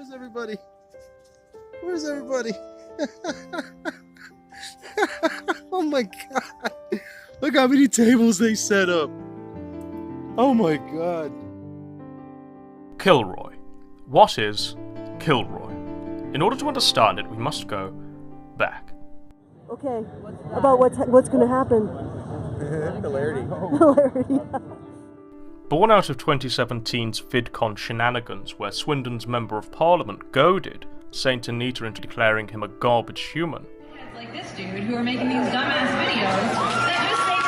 Where's everybody? Where's everybody? Oh my god. Look how many tables they set up. Oh my god. Kilroy. What is Kilroy? In order to understand it, we must go back. Okay, about what's going to happen. Hilarity. Hilarity. Born out of 2017's VidCon shenanigans, where Swindon's Member of Parliament goaded Saint Anita into declaring him a garbage human. It's like this dude who are making these dumbass videos that just say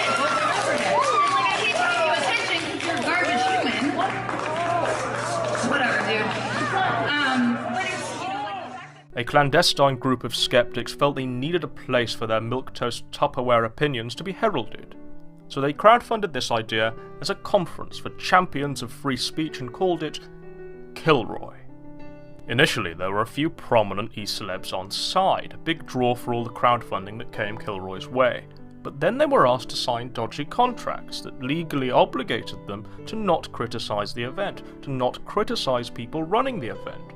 the same shit over and over again. It's like, I keep giving you attention because you're a garbage human. Whatever, dude. But it's, you know, like the fact that... A clandestine group of skeptics felt they needed a place for their milquetoast Tupperware opinions to be heralded. So they crowdfunded this idea as a conference for champions of free speech and called it Kilroy. Initially, there were a few prominent e-celebs on side, a big draw for all the crowdfunding that came Kilroy's way. But then they were asked to sign dodgy contracts that legally obligated them to not criticise the event, to not criticise people running the event,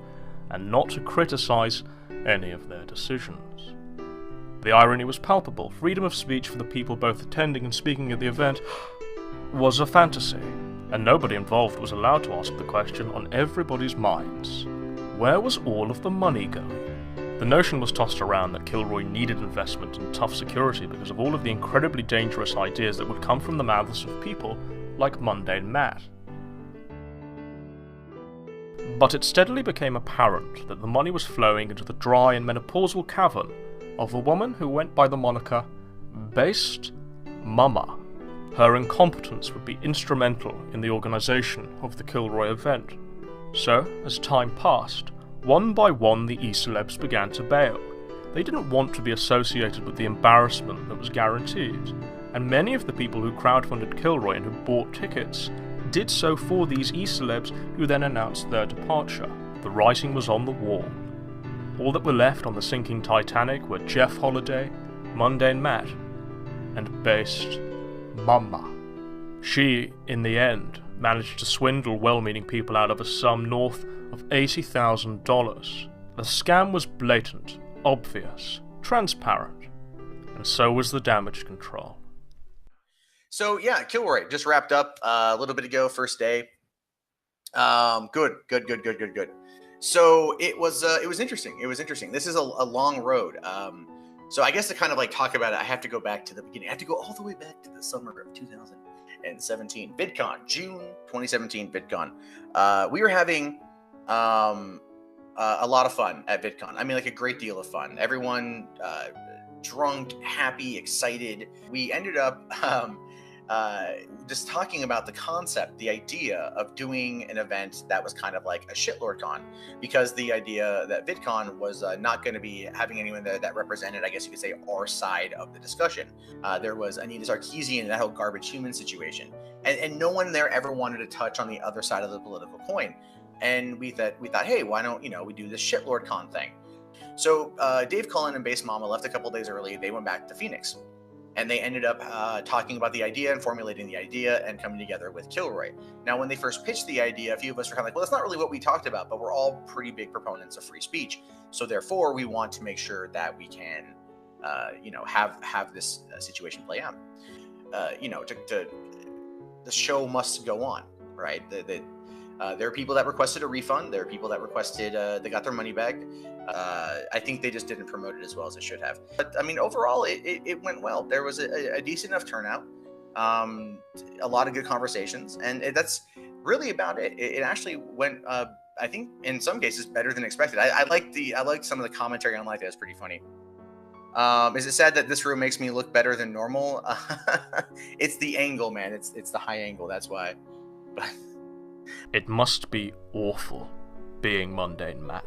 and not to criticise any of their decisions. The irony was palpable. Freedom of speech for the people both attending and speaking at the event was a fantasy, and nobody involved was allowed to ask the question on everybody's minds: where was all of the money going? The notion was tossed around that Kilroy needed investment and tough security because of all of the incredibly dangerous ideas that would come from the mouths of people like Mundane Matt. But it steadily became apparent that the money was flowing into the dry and menopausal cavern of a woman who went by the moniker Based Mama. Her incompetence would be instrumental in the organisation of the Kilroy event. So, as time passed, one by one the e-celebs began to bail. They didn't want to be associated with the embarrassment that was guaranteed, and many of the people who crowdfunded Kilroy and who bought tickets did so for these e-celebs who then announced their departure. The writing was on the wall. All that were left on the sinking Titanic were Jeff Holiday, Mundane Matt, and Based Mama. She, in the end, managed to swindle well-meaning people out of a sum north of $80,000. The scam was blatant, obvious, transparent, and so was the damage control. So yeah, Kilroy just wrapped up a little bit ago, first day. Good. So it was interesting. It was interesting. This is a long road. So I guess to kind of like talk about it, I have to go back to the beginning. I have to go all the way back to the summer of 2017. VidCon, June 2017 VidCon. We were having a lot of fun at VidCon. I mean, like a great deal of fun. Everyone drunk, happy, excited. We ended up just talking about the concept, the idea of doing an event that was kind of like a shitlord con, because the idea that VidCon was not going to be having anyone there that represented, I guess you could say, our side of the discussion. There was Anita Sarkeesian and that whole garbage human situation, and no one there ever wanted to touch on the other side of the political coin. And we thought, hey, why don't we do this shitlord con thing? So Dave Cullen and Base Mama left a couple days early. They went back to Phoenix. And they ended up talking about the idea and formulating the idea and coming together with Kilroy. Now, when they first pitched the idea, a few of us were kind of like, well, that's not really what we talked about, but we're all pretty big proponents of free speech. So therefore, we want to make sure that we can, have this situation play out. The show must go on, right? There are people that requested a refund. There are people that requested they got their money back. I think they just didn't promote it as well as it should have. But I mean, overall, it went well. There was a decent enough turnout, a lot of good conversations, and that's really about it. It actually went, I think, in some cases, better than expected. I liked some of the commentary online. That was pretty funny. Is it sad that this room makes me look better than normal? It's the angle, man. It's the high angle. That's why. But it must be awful being Mundane Matt.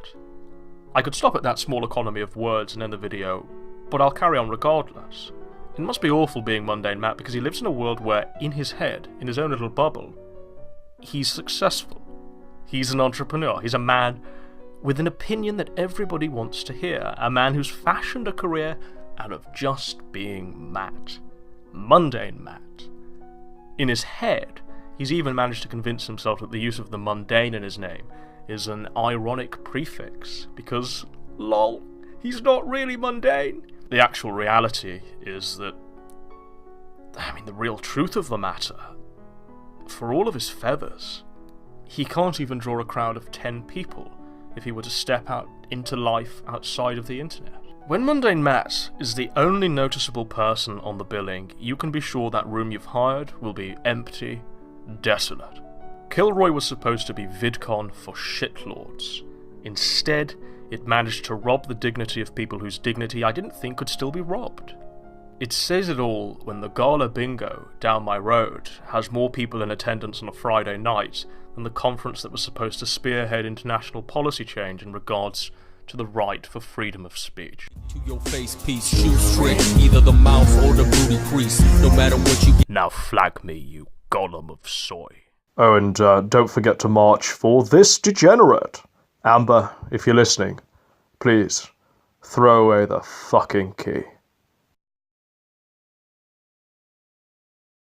I could stop at that small economy of words and end the video, but I'll carry on regardless. It must be awful being Mundane Matt because he lives in a world where, in his head, in his own little bubble, he's successful. He's an entrepreneur. He's a man with an opinion that everybody wants to hear. A man who's fashioned a career out of just being Matt. Mundane Matt. In his head, he's even managed to convince himself that the use of the mundane in his name is an ironic prefix, because, lol, he's not really mundane. The actual reality is that, the real truth of the matter, for all of his feathers, he can't even draw a crowd of 10 people if he were to step out into life outside of the internet. When Mundane Matt is the only noticeable person on the billing, you can be sure that room you've hired will be empty, desolate. Kilroy was supposed to be VidCon for shitlords. Instead, it managed to rob the dignity of people whose dignity I didn't think could still be robbed. It says it all when the Gala Bingo down my road has more people in attendance on a Friday night than the conference that was supposed to spearhead international policy change in regards to the right for freedom of speech. To your face piece, shoot straight, either the mouth or the booty crease, no matter what you get. Now flag me, you golem of soy. Oh, and don't forget to march for this degenerate. Amber, if you're listening, please throw away the fucking key.